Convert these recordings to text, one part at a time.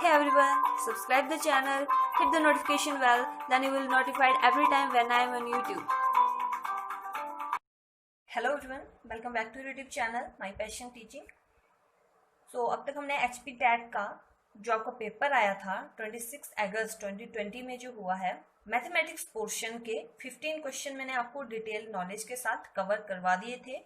Hey everyone, subscribe the channel, hit the notification bell, then you will be notified every time when I am on YouTube. Hello everyone, welcome back to YouTube channel, My Passion Teaching. So अब तक हमने HP TET का जो आपका paper आया था 26 अगस्त 2020 में जो हुआ है मैथमेटिक्स पोर्शन के 15 क्वेश्चन मैंने आपको डिटेल नॉलेज के साथ कवर करवा दिए थे।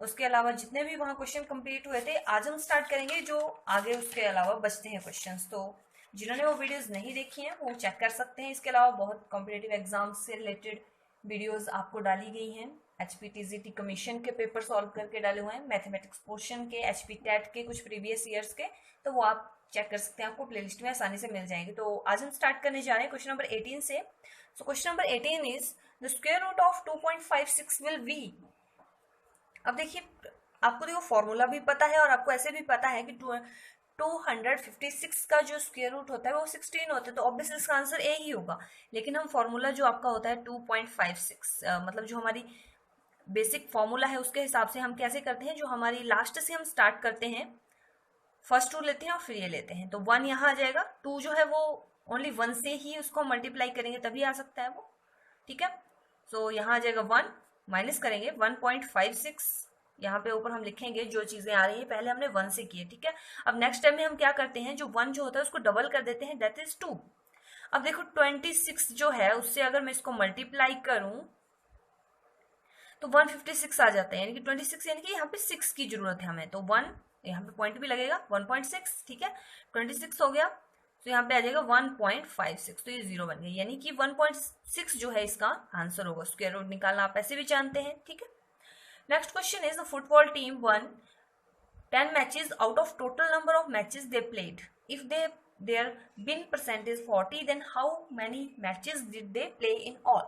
उसके अलावा जितने भी वहाँ क्वेश्चन कंप्लीट हुए थे आज हम स्टार्ट करेंगे जो आगे उसके अलावा बचते हैं क्वेश्चंस। तो जिन्होंने वो वीडियोस नहीं देखी हैं वो चेक कर सकते हैं। इसके अलावा बहुत कॉम्पिटिटिव एग्जाम्स से रिलेटेड वीडियोस आपको डाली गई हैं। HPTGT कमीशन के पेपर सॉल्व करके डाले हुए हैं, मैथमेटिक्स पोर्शन के, HP TET के कुछ प्रीवियस ईयर्स के, तो वो आप चेक कर सकते हैं, आपको प्लेलिस्ट में आसानी से मिल जाएंगे। तो आज हम स्टार्ट करने जा रहे हैं क्वेश्चन नंबर 18 से। So question number 18 is the square root of 2.56 will be. अब देखिए आपको देखो फॉर्मूला भी पता है और आपको ऐसे भी पता है कि 256 का जो स्क्वायर रूट होता है वो 16 होता है, तो ऑब्वियसली इसका आंसर ए ही होगा। लेकिन हम फॉर्मूला जो आपका होता है 2.56 मतलब जो हमारी बेसिक फॉर्मूला है उसके हिसाब से हम कैसे करते हैं, जो हमारी लास्ट से हम स्टार्ट करते हैं, फर्स्ट टू लेते हैं और फिर ये लेते हैं। तो 1 यहाँ आ जाएगा, 2 जो है वो ओनली 1 से ही उसको मल्टीप्लाई करेंगे तभी आ सकता है वो, ठीक है। सो यहाँ आ जाएगा 1 माइनस करेंगे 1.56, यहाँ पे ऊपर हम लिखेंगे जो चीजें आ रही है पहले हमने 1 से किए, ठीक है। अब नेक्स्ट टाइम में हम क्या करते हैं, जो 1 जो होता है उसको डबल कर देते हैं, दैट इज 2। अब देखो 26 जो है उससे अगर मैं इसको मल्टीप्लाई करूं तो 156 आ जाता है, यानी कि 26 यानी कि यहाँ पे 6 की जरूरत है हमें, तो 1 यहाँ पे पॉइंट भी लगेगा 1.6, ठीक है। 26 हो गया तो यहाँ पे आ जाएगा 1.56, तो ये 0 बन गया, यानी कि 1.6 जो है इसका आंसर होगा। स्क्वायर रूट निकालना आप ऐसे भी जानते हैं, ठीक है। Next question is the football team won 10 matches out of total number of matches they played. If they their win percentage 40 then how many matches did they play in all.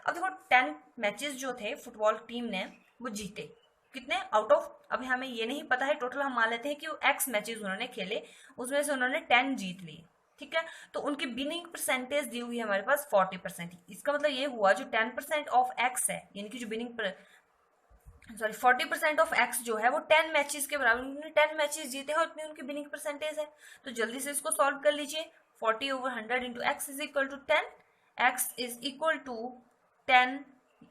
अब देखो 10 मैचेस जो थे football team ने वो जीते, कितने out of, अभी हमें ये नहीं पता है टोटल, हम मान लेते हैं कि वो x मैचेस उन्होंने खेले, उसमें से उन्होंने 10 जीत लिए, ठीक है। तो उनकी विनिंग परसेंटेज दी हुई है हमारे पास 40%। इसका मतलब ये हुआ जो 10% ऑफ x है, यानी कि जो विनिंग 40% ऑफ x जो है वो 10 मैचेस के बराबर, उन्होंने 10 मैचेस जीते हैं और इतनी उनकी विनिंग परसेंटेज है। तो जल्दी से इसको सॉल्व कर लीजिए। 40/100 into x is equal to 10, x is equal to 10,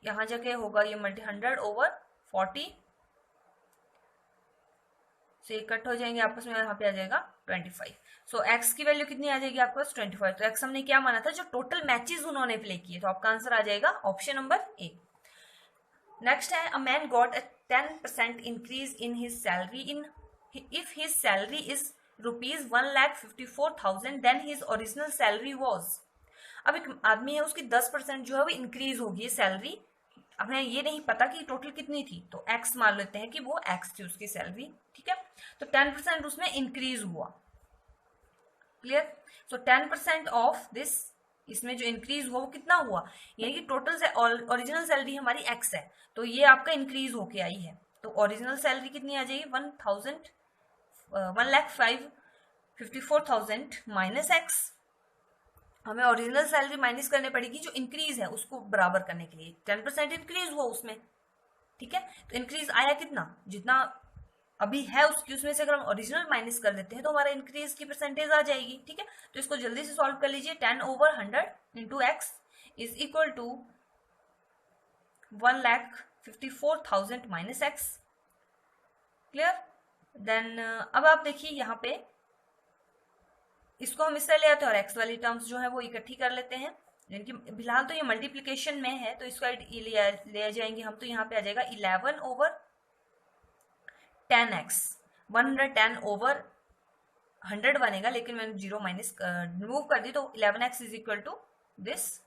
यहाँ जाके होगा ये मल्टी 100/40 से कट हो जाएंगे आपस में, यहाँ पे आ जाएगा 25। सो x की वैल्यू कितनी आ जाएगी आपके पास 25। तो x हमने क्या माना था, जो टोटल मैचेस उन्होंने प्ले किए, तो आपका आंसर आ जाएगा ऑप्शन नंबर ए। नेक्स्ट है a man got a 10% increase in his salary in if his salary is rupees 1,54,000 then his original salary was. अब एक आदमी है उसकी 10% जो है वो इंक्रीज होगी सैलरी, अब हमें ये नहीं पता कि टोटल कितनी थी, तो x मान लेते हैं कि वो x थी उसकी सैलरी, ठीक है। तो 10% उसमें इंक्रीज हुआ, क्लियर। सो 10% ऑफ दिस, इसमें जो इंक्रीज हुआ वो कितना हुआ, यानी कि टोटल से ओरिजिनल सैलरी हमारी x है, तो ये आपका इंक्रीज होके आई है, तो ओरिजिनल सैलरी कितनी आ जाएगी 1,54,000 माइनस x। हमें ओरिजिनल सैलरी माइनस करने पड़ेगी जो इंक्रीज है उसको बराबर करने के लिए, 10% इंक्रीज हुआ उसमें, ठीक है। तो इंक्रीज आया कितना, जितना अभी है उसकी, उसमें से अगर हम ओरिजिनल माइनस कर देते हैं तो हमारा इंक्रीज की परसेंटेज आ जाएगी, ठीक है। तो इसको जल्दी से सॉल्व कर लीजिए। 10/100 into x is equal to 1,54,000 minus x, clear. Then अब आप देखिए यहाँ पे इसको हम इससे ले आते हैं और एक्स वाली टर्म्स जो है वो इकट्ठी कर लेते हैं, यानी कि फिलहाल तो ये मल्टीप्लीकेशन में है तो इसको ले जाएंगे हम, तो यहाँ पे आ जाएगा 11/10x। 110/100 बनेगा, लेकिन मैंने 0 माइनस रिमूव कर दी, तो 11x is equal to this,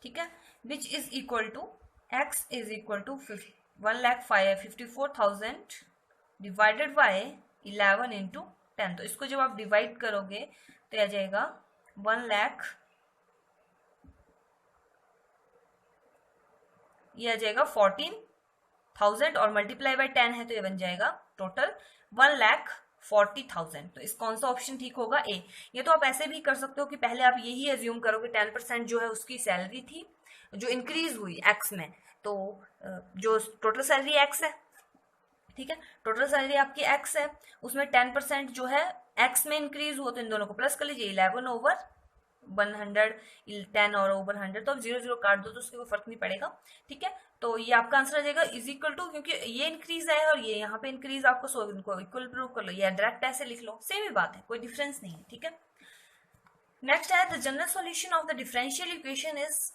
ठीक है, which is equal to x is equal to 1,54,000 divided by 11 into 10। तो इसको जब आप डिवाइड करोगे तो आ जाएगा 1 लाख, ये आ जाएगा 14,000 और मल्टीप्लाई बाय 10 है तो ये बन जाएगा टोटल 1,40,000। तो इस कौन सा ऑप्शन ठीक होगा, ए। ये तो आप ऐसे भी कर सकते हो कि पहले आप यही एज्यूम करोगे 10% जो है उसकी सैलरी थी जो इंक्रीज हुई एक्स में, तो जो टोटल सैलरी एक्स है, ठीक है, टोटल सैलरी आपकी एक्स है, उसमें 10% जो है एक्स में इंक्रीज हो तो इन दोनों को प्लस कर लीजिए, 11/100, 10 और ओवर 100, तो अब 0 0 काट दो तो उसके कोई फर्क नहीं पड़ेगा, ठीक है। तो ये आपका आंसर आ जाएगा इज इक्वल टू, क्योंकि ये इंक्रीज है और ये यहाँ पे इंक्रीज, आपको सो इनको इक्वल प्रूव कर लो, ये डायरेक्ट ऐसे लिख लो, सेम ही बात है, कोई डिफरेंस नहीं है, ठीक है। नेक्स्ट है the general solution of the differential equation is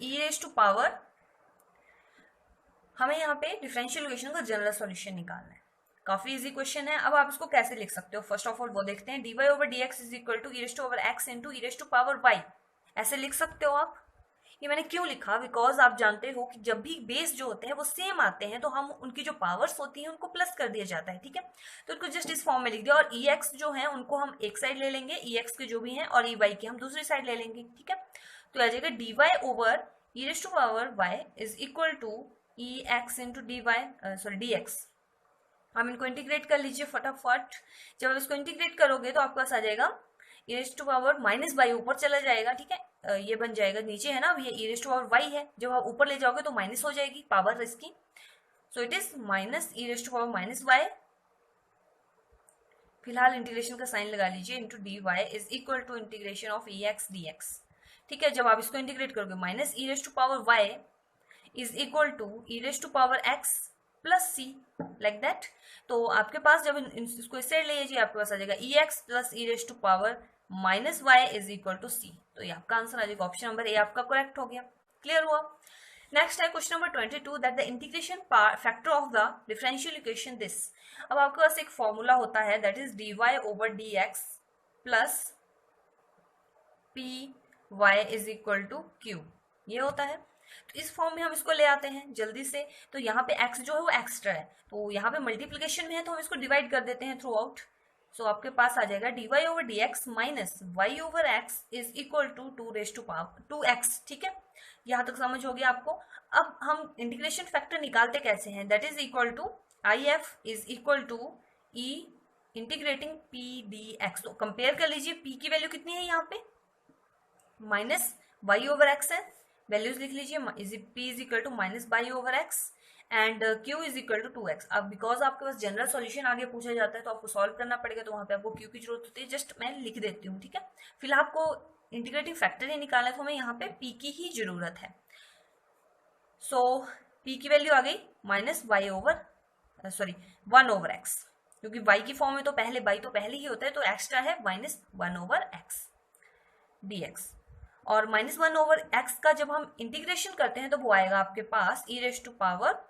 e raise to power, हमें यहाँ पे डिफरेंशियल इक्वेशन का जनरल सॉल्यूशन निकालना है। काफी इजी क्वेश्चन है। अब आप इसको कैसे लिख सकते हो, फर्स्ट ऑफ ऑल वो देखते हैं। dy over dx is equal to e to over x into e to power y, ऐसे लिख सकते हो आप। ये मैंने क्यों लिखा, बिकॉज आप जानते हो कि जब भी बेस जो होते हैं वो सेम आते हैं तो हम उनकी जो पावर्स होती हैं उनको प्लस कर दिया जाता है, ठीक है। तो उनको जस्ट इस फॉर्म में लिख दिया, और ex जो है उनको हम एक साइड ले लेंगे, ex के जो भी हैं, और ey के हम दूसरी साइड ले लेंगे, ठीक है। तो आ जाएगा dy over e to power y is equal to ex into dx। हम इनको इंटीग्रेट कर लीजिए फटाफट। जब आप इसको इंटीग्रेट करोगे तो आपके पास आ जाएगा e to power minus y, ऊपर चला जाएगा, ठीक है। ये बन जाएगा, नीचे है ना, अब ये e टू पावर वाई है, जब आप ऊपर ले जाओगे तो माइनस हो जाएगी पावर इसकी, so it is minus e to power minus y. फिलहाल इंटीग्रेशन का साइन लगा लीजिए, into d y is equal to integration of e x d x, ठीक है। जब आप इसको इंटीग्रेट करोगे minus e to power y is equal to e to power x plus c, like that. तो आपके पास जब इसको इस साइड ले लीजिए, आपके पास आ जाएगा ex plus e to power minus Y is equal to C. तो ये आपका आंसर आ जाएगा, ऑप्शन नंबर ए आपका करेक्ट हो गया। क्लियर हुआ। नेक्स्ट है question number 22 that the integration factor of the differential equation this. अब आपके पास एक फॉर्मूला होता है that is dy over dx plus py is equal to q, ये होता है। तो इस फॉर्म में हम इसको ले आते हैं जल्दी से। तो यहाँ पे x जो है वो एक्स्ट्रा है, तो यहाँ पे मल्टीप्लीकेशन में है तो हम इसको डिवाइड कर देते हैं थ्रू आउट। सो आपके पास आ जाएगा dy over dx minus y over x is equal to 2 raise to power 2x, ठीक है। यहाँ तक समझ हो गया आपको। अब हम इंटीग्रेशन फैक्टर निकालते कैसे हैं, that is equal to if is equal to e integrating p dx। तो कंपेयर कर लीजिए, p की वैल्यू कितनी है यहाँ पे, माइनस y ओवर x है, वैल्यूज लिख लीजिए, p is equal to minus y over x and q is equal to 2x। अब बिकॉज आपके पास जनरल सॉल्यूशन आगे पूछा जाता है तो आपको सॉल्व करना पड़ेगा, तो वहां पे आपको q की जरूरत होती है, जस्ट मैं लिख देती हूँ, ठीक है। फिलहाल आपको इंटीग्रेटिंग फैक्टर ही निकालना है तो हमें यहाँ पे p की ही जरूरत है। सो p की वैल्यू आ गई minus y over 1 over x, क्योंकि y की फॉर्म में तो पहले y तो पहले ही होता है, तो एक्स्ट्रा है माइनस 1 ओवर एक्स dx। और माइनस 1 ओवर एक्स का जब हम इंटीग्रेशन करते हैं तो वो आएगा आपके पास e raise to power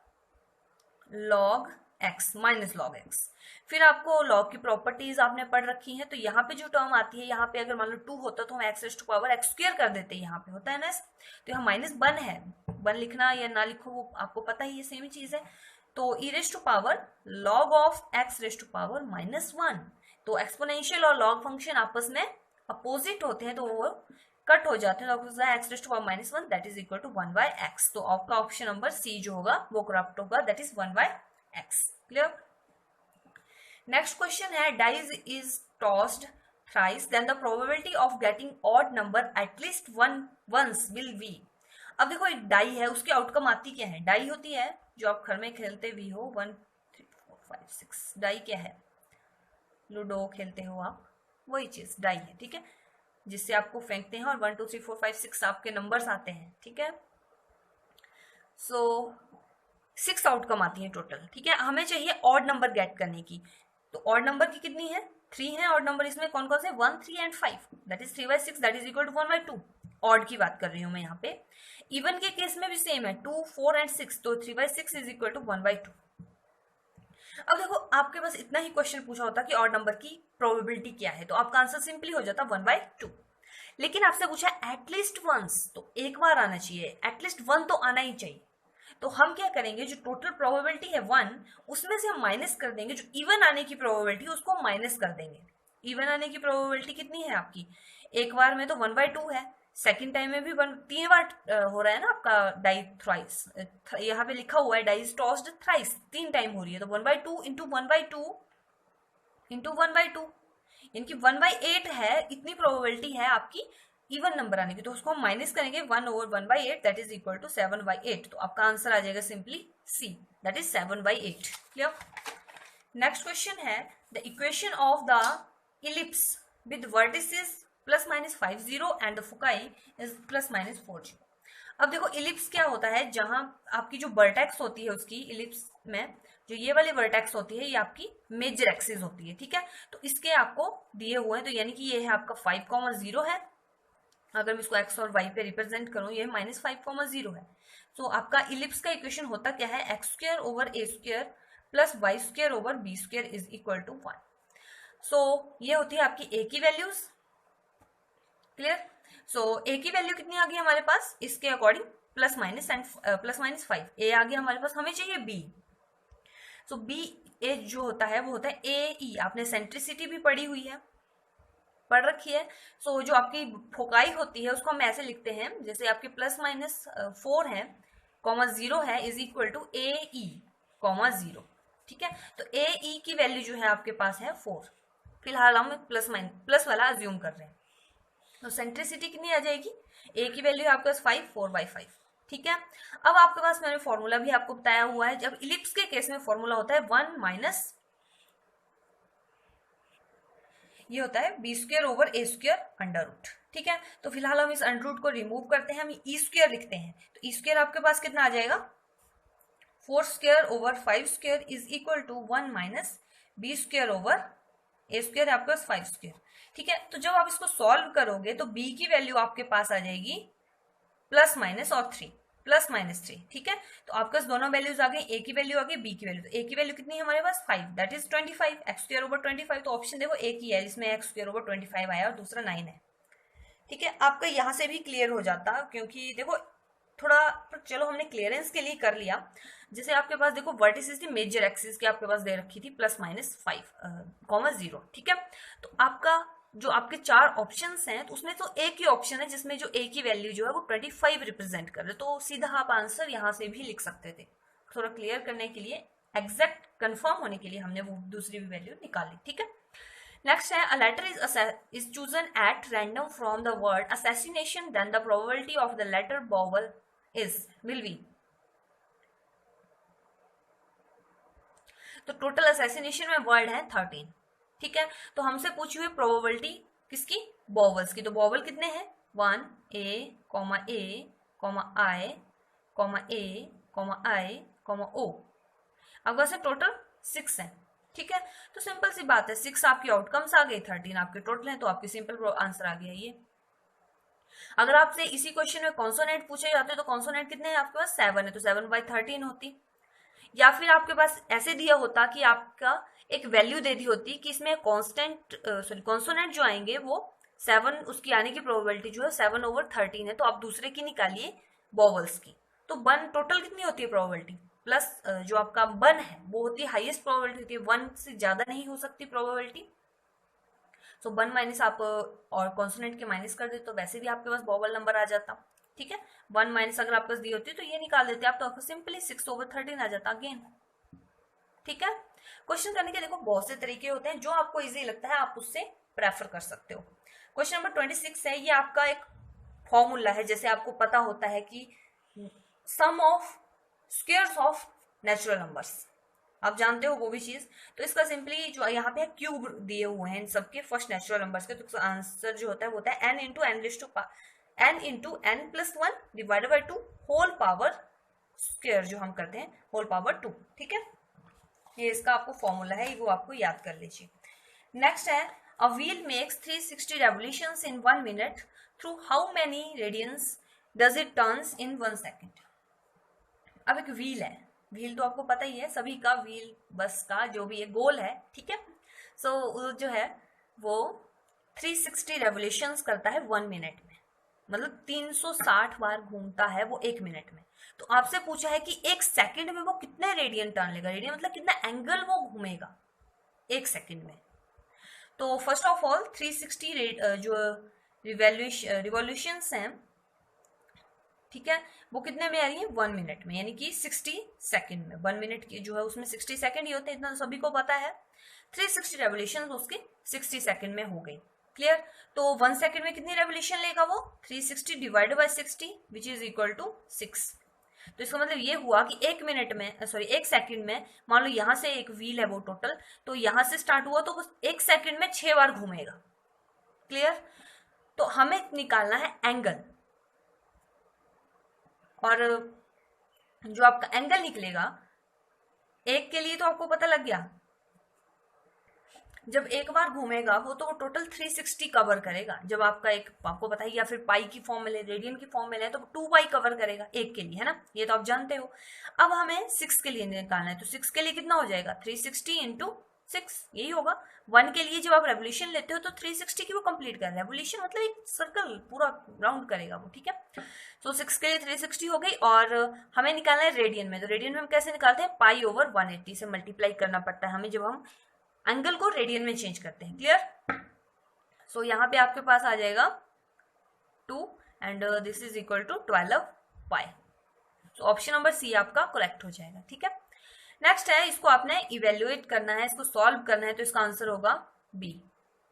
log x minus log x। फिर आपको log की प्रॉपर्टीज आपने पढ़ रखी हैं, तो यहाँ पे जो टर्म आती है, यहाँ पे अगर मान लो 2 होता तो हम x raise to power x square कर देते हैं, यहाँ पे होता है ना। तो यहाँ माइनस 1 है, 1 लिखना या ना लिखो वो आपको पता ही है, सेम ही चीज है। तो e raise to power log of x raise to power minus 1। तो एक्सपोनेंशियल और log फंक्शन आपस में अपोजिट होते हैं तो वो कट हो जाते हैं, तो x raise to power minus 1 that is equal to 1 by x. तो आपका ऑप्शन नंबर सी जो होगा वो करेक्ट होगा, that is 1 by X. Clear. Next question है dice is tossed thrice then the probability of getting odd number at least once will be. अब देखो एक डाई है, उसकी आउटकम आती क्या है, डाई होती है जो आप घर में खेलते भी हो, 1 3 4 5 6, डाई क्या है, लूडो खेलते हो आप, वही चीज डाई है, ठीक है, जिससे आपको फेंकते हैं और 1 2 3 4 5 6 आपके नंबर्स आते हैं, ठीक है। सो 6 आउटकम आती है टोटल, ठीक है। हमें चाहिए ऑड नंबर गेट करने की, तो ऑड नंबर की कितनी है, 3 है ऑड नंबर। इसमें कौन कौन से, 1 3 and 5, that is 3 by 6 that is equal to 1 by 2। Odd की बात कर रही हूँ मैं यहाँ पे। इवन के केस में भी सेम है, 2 4 एंड 6, तो 3 by 6 is equal to 1 by 2। अब देखो आपके पास इतना ही क्वेश्चन पूछा होता कि ऑड नंबर की प्रोबेबिलिटी क्या है, तो आपका आंसर सिंपली हो जाता 1 बाई 2। लेकिन आपसे पूछा एटलीस्ट वंस, तो एक बार आना चाहिए, एटलीस्ट 1 तो आना ही चाहिए। तो हम क्या करेंगे, जो टोटल प्रोबेबिलिटी है 1, उसमें से हम माइनस कर देंगे, जो इवन आने की प्रोबेबिलिटी उसको माइनस कर देंगे। इवन आने की प्रोबेबिलिटी कितनी है आपकी, एक बार में तो 1 बाई 2 है, सेकंड टाइम में भी 3 बार हो रहा है ना आपका डाई थ्राइस, यहाँ पे लिखा हुआ है डाइज टॉस्ड थ्राइस, 3 टाइम हो रही है, तो 1 by 2 into 1 by 2 into 1 by 2, यानी 1 बाई 8 है, इतनी प्रोबेबिलिटी है आपकी इवन नंबर आने की। तो उसको हम माइनस करेंगे 1 over 1 by 8 that is equal to 7 by 8। तो आपका आंसर आ जाएगा simply C, that is 7 by 8। Clear. Next question है the equation of the ellipse with vertices plus minus 50 and the foci is plus minus 40। अब देखो ellipse क्या होता है, जहां आपकी जो वर्टेक्स होती है उसकी इलिप्स में जो ये वाली वर्टेक्स होती है ये आपकी मेजर एक्सिस होती है, ठीक है। तो इसके आपको दिए हुए हैं, तो यानी कि ये है आपका 5,0 है। अगर मैं इसको एक्स और वाई पे रिप्रेजेंट करूं ये -5,0 है। तो आपका इलिप्स का इक्वेशन होता क्या है, x square over a square plus y square over b square is equal to 1। So ये होती है आपकी ए की वैल्यूज, क्लियर। सो ए की वैल्यू कितनी आ गई हमारे पास, इसके according plus minus and plus minus 5। ए आ गया हमारे पास, हमें चाहिए बी। सो बी ए जो होता है वो होता है ए ई। आपने सेंट्रिसिटी भी पढ़ी हुई है, पढ़ रखी है। सो जो आपकी फोकाई होती है उसको हम ऐसे लिखते हैं, जैसे आपके प्लस माइनस 4 है कॉमा 0 है is equal to a e comma 0, ठीक है। तो ए ई की वैल्यू जो है आपके पास है 4। फिलहाल हम प्लस वाला अज्यूम कर रहे हैं। तो सेंट्रिसिटी कितनी आ जाएगी, ए की वैल्यू आपके पास 5, 4/5, ठीक है। अब आपके पास मैंने फॉर्मूला भी आपको बताया हुआ है। जब इलिप्स के केस में फॉर्मूला होता है 1 माइनस ये होता है B square over a square under root, ठीक है। तो फिलहाल हम इस अंडर रूट को रिमूव करते हैं, हम ई स्क्र लिखते हैं। तो ई स्क्र आपके पास कितना आ जाएगा, 4 square over 5 square is equal to 1 minus b square over a square आपके पास 5 स्क्र, ठीक है। तो जब आप इसको सॉल्व करोगे तो बी की वैल्यू आपके पास आ जाएगी प्लस माइनस और 3 प्लस माइनस 3, ठीक है। तो आपके पास दोनों वैल्यूज आ गई, ए की वैल्यू आ गई, बी की वैल्यू। तो ए की वैल्यू कितनी है हमारे पास 5, that is 25, x square over 25। तो ऑप्शन देखो एक ही है जिसमें एक्स स्क्वायर ओवर 25 आया और दूसरा 9 है, ठीक है। आपका यहाँ से भी क्लियर हो जाता, क्योंकि देखो थोड़ा चलो हमने क्लियरेंस के लिए कर लिया। जैसे आपके पास देखो वर्टिसेस थी मेजर एक्सिस की आपके पास दे रखी थी प्लस माइनस 5,0, ठीक है। तो आपका जो आपके 4 ऑप्शंस हैं तो उसमें तो एक ही ऑप्शन है जिसमें जो ए की वैल्यू जो है वो 25 रिप्रेजेंट कर रहे, तो सीधा आप आंसर यहाँ से भी लिख सकते थे। थोड़ा क्लियर करने के लिए, एग्जैक्ट कंफर्म होने के लिए हमने वो दूसरी भी वैल्यू निकाली, ठीक है। नेक्स्ट है, a letter is chosen at random from the word assassination, then the probability of the letter vowel is will be. तो टोटल असैसिनेशन में वर्ड है 13, ठीक है। तो हमसे पूछी हुई प्रोबेबिलिटी किसकी, वोवेल्स की। तो वोवेल कितने हैं, 1 ए कॉमा आई कॉमा ए कॉमा आई कॉमा ओ। अब वैसे टोटल 6 है, ठीक है। तो सिंपल सी बात है, 6 आपकी आउटकम्स आ गई, 13 आपके टोटल है, तो आपकी सिंपल आंसर आ गया ये। अगर आपसे इसी क्वेश्चन में कॉन्सोनेंट पूछे जाते तो कॉन्सोनेंट कितने हैं आपके पास, 7 है, तो 7/13 होती। या फिर आपके पास ऐसे दिया होता कि आपका एक वैल्यू दे दी होती कि इसमें कॉन्सोनेंट जो आएंगे वो 7, उसकी आने की प्रोबेबिलिटी जो है 7/13 है, तो आप दूसरे की निकालिए वोवेल्स की। तो 1 टोटल कितनी होती है प्रोबेबिलिटी, प्लस जो आपका 1 है वो होती है हाईएस्ट प्रोबेबिलिटी होती है, 1 से ज्यादा नहीं हो सकती प्रोबेबिलिटी। सो 1 माइनस आप और कॉन्सोनेंट के माइनस कर देते तो वैसे भी आपके पास वोवेल नंबर आ जाता, ठीक है। 1 माइनस अगर आपके पास दी होती तो ये निकाल देते आप, तो आपको सिंपली 6/13 आ जाता अगेन, ठीक है। क्वेश्चन करने के देखो बहुत से तरीके होते हैं, जो आपको इजी लगता है आप उससे प्रेफर कर सकते हो। क्वेश्चन नंबर 26 है, ये आपका एक फॉर्मूला है, जैसे आपको पता होता है कि sum of squares of natural numbers, आप जानते हो वो भी चीज। तो इसका सिंपली जो यहाँ पे क्यूब दिए हुए हैं इन सबके फर्स्ट नेचुरल नंबर्स के, तो आंसर जो होता है वो होता है n into n plus 1 divided by 2 whole power square, जो हम करते हैं होल पावर 2, ठीक है। ये इसका आपको फॉर्मूला है, वो आपको याद कर लीजिए। नेक्स्ट है, a wheel makes 360 revolutions in 1 minute, through how many radians does it turns in 1 second. अब एक व्हील है, व्हील तो आपको पता ही है सभी का, व्हील बस का जो भी है गोल है, ठीक है। सो जो है वो 360 रेवोल्यूशंस करता है 1 मिनट में, मतलब 360 बार घूमता है वो 1 मिनट में। तो आपसे पूछा है कि 1 सेकंड में वो कितने रेडियन टर्न लेगा, रेडियन मतलब कितना एंगल वो घूमेगा 1 सेकंड में। तो फर्स्ट ऑफ ऑल 360 जो रिवॉल्यूशंस हैं, ठीक है, वो कितने में आ रही है 1 मिनट में, यानी कि 60 सेकंड में। 1 मिनट की जो है उसमें 60 सेकंड ही होते हैं, इतना तो सभी को पता है। 360 रेवोल्यूशन उसके 60 सेकंड में हो गई, क्लियर। तो 1 सेकंड में कितनी रेवोल्यूशन लेगा वो, 360 divided by 60 which is equal to 6। तो इसका मतलब ये हुआ कि 1 सेकंड में मान लो यहाँ से एक व्हील है वो टोटल, तो यहाँ से स्टार्ट हुआ तो 1 सेकंड में 6 बार घूमेगा। क्लियर? तो हमें निकालना है एंगल, और जो आपका एंगल निकलेगा एक के लिए तो आपको पता लग गया, जब एक बार घूमेगा वो तो वो टोटल 360 कवर करेगा। जब आपका एक आपको पता है, या फिर पाई की फॉर्म में ले, रेडियन की फॉर्म में ले, तो 2 पाई कवर करेगा एक के लिए, है ना, ये तो आप जानते हो। अब हमें 6 के लिए निकालना है, तो 6 के लिए कितना हो जाएगा, 360 इंटू 6, यही होगा। 1 के लिए जब आप रेवोल्यूशन लेते हो तो 360 की वो कंप्लीट कर रहा है, रेवोल्यूशन मतलब एक सर्कल पूरा राउंड करेगा वो, ठीक है। तो 6 के लिए 360 हो गई, और हमें निकालना है रेडियन में। तो रेडियन में हम कैसे निकालते हैं, पाई ओवर 180 से मल्टीप्लाई करना पड़ता है हमें जब हम एंगल को रेडियन में चेंज करते हैं। क्लियर? सो यहाँ पे आपके पास आ जाएगा 2 and this is equal to 12 pi. So option number C आपका करेक्ट हो जाएगा, ठीक है। नेक्स्ट है, इसको आपने इवेल्युएट करना है, इसको सॉल्व करना है, तो इसका आंसर होगा बी।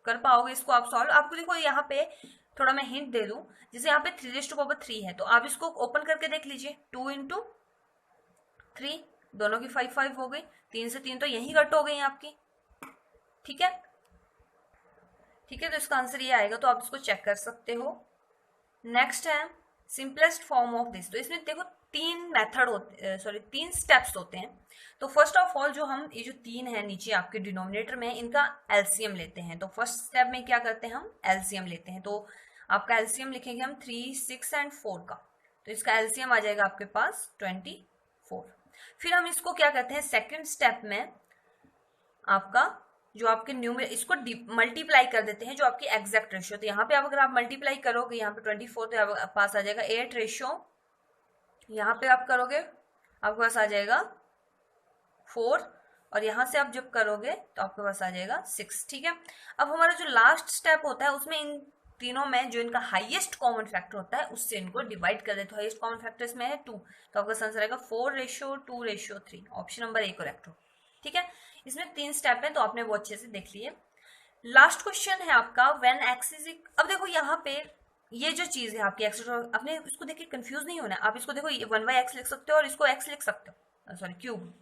कर पाओगे इसको आप सॉल्व? आपको देखो यहाँ पे थोड़ा मैं हिंट दे दूं, जैसे यहाँ पे 3 है, तो आप इसको ओपन करके देख लीजिए, 2 इंटू 3, दोनों की 5 हो गई, 3 से 3 तो यही कट हो गई आपकी, ठीक है। ठीक है, तो इसका आंसर ये आएगा, तो आप इसको चेक कर सकते हो। नेक्स्ट है सिंपलेस्ट फॉर्म ऑफ दिस। तो इसमें देखो 3 स्टेप्स होते हैं। तो फर्स्ट ऑफ ऑल जो हम ये जो 3 है नीचे आपके डिनोमिनेटर में, इनका एलसीएम लेते हैं। तो फर्स्ट स्टेप में क्या करते हैं, हम एलसीएम लेते हैं। तो आपका एलसीएम लिखेंगे हम 3, 6 एंड 4 का, तो इसका एलसीएम आ जाएगा आपके पास 24। फिर हम इसको क्या करते हैं, सेकेंड स्टेप में आपका जो आपके न्यूमरेटर, इसको मल्टीप्लाई कर देते हैं जो आपकी एग्जैक्ट रेशियो। तो यहाँ पे अगर आप मल्टीप्लाई करोगे, यहाँ पे 24 तो आपके पास आ जाएगा 8 रेशियो, यहाँ पे आप करोगे आपके पास आ जाएगा 4, और यहाँ से आप जब करोगे तो आपके पास आ जाएगा 6, ठीक है। अब हमारा जो लास्ट स्टेप होता है उसमें इन तीनों में जो इनका हाईएस्ट कॉमन फैक्टर होता है उससे इनको डिवाइड कर देते। तो हाईएस्ट कॉमन फैक्टर इसमें है 2, तो आपका आंसर आएगा 4:2:3। ऑप्शन नंबर ए करेक्ट हो, ठीक है। इसमें 3 स्टेप है, तो आपने वो अच्छे से देख लिए। लास्ट क्वेश्चन है आपका व्हेन एक्स इज, अब देखो यहाँ पे ये जो चीज है आपकी एक्स, अपने इसको देखिए कंफ्यूज नहीं होना। आप इसको देखो 1/x लिख सकते हो और इसको x लिख सकते हो, सॉरी क्यूब।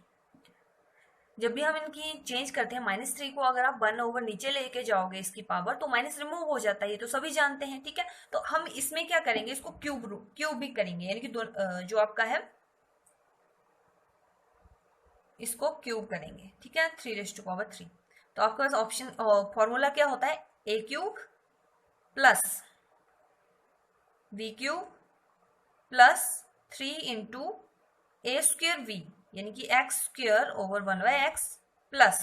जब भी हम इनकी चेंज करते हैं -3 को अगर आप 1 ओवर नीचे लेके जाओगे इसकी पावर, तो माइनस रिमूव हो जाता है, ये तो सभी जानते हैं, ठीक है। तो हम इसमें क्या करेंगे, इसको क्यूब भी करेंगे, यानी कि जो आपका है इसको क्यूब करेंगे, ठीक है, 3⁻3। तो आपके पास ऑप्शन फॉर्मूला क्या होता है, a³ plus b³ plus 3 into a²v, यानी कि x² ओवर 1/x प्लस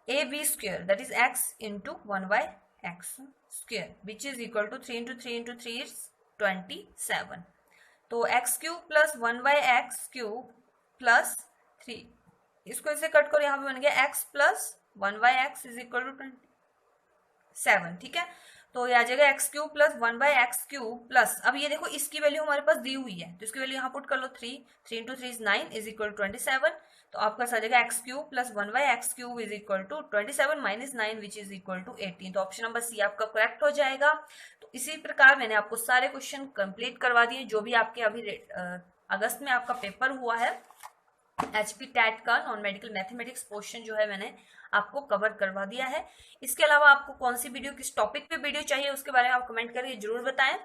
ab² that is x into 1/x² which is equal to 3 into 3 into 3 is 27। तो x³ प्लस 1/x³ प्लस 3, इसको इसे कट करो, यहाँ पे बन गया x plus 1/x is equal to 27, ठीक है। तो ये आ जाएगा x³ प्लस 1/x³ प्लस, अब ये देखो इसकी वैल्यू हमारे पास दी हुई है, तो इसकी वैल्यू यहाँ पुट कर लो, 3 into 3 is 9 is equal to 27। तो आपका आ जाएगा x³ plus 1/x³ is equal to 27 minus 9 which is equal to 18। तो ऑप्शन नंबर सी आपका करेक्ट हो जाएगा। तो इसी प्रकार मैंने आपको सारे क्वेश्चन कंप्लीट करवा दिए, जो भी आपके अभी अगस्त में आपका पेपर हुआ है HP टैट का नॉन मेडिकल मैथमेटिक्स पोर्शन जो है मैंने आपको कवर करवा दिया है। इसके अलावा आपको कौन सी वीडियो, किस टॉपिक पे वीडियो चाहिए उसके बारे में आप कमेंट करके जरूर बताएं।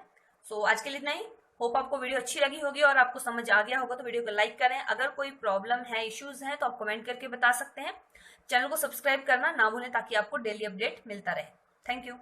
सो आज के लिए इतना ही। होप आपको वीडियो अच्छी लगी होगी और आपको समझ आ गया होगा, तो वीडियो को लाइक करें। अगर कोई प्रॉब्लम है, इश्यूज हैं, तो आप कमेंट करके बता सकते हैं। चैनल को सब्सक्राइब करना ना भूलें ताकि आपको डेली अपडेट मिलता रहे। Thank you.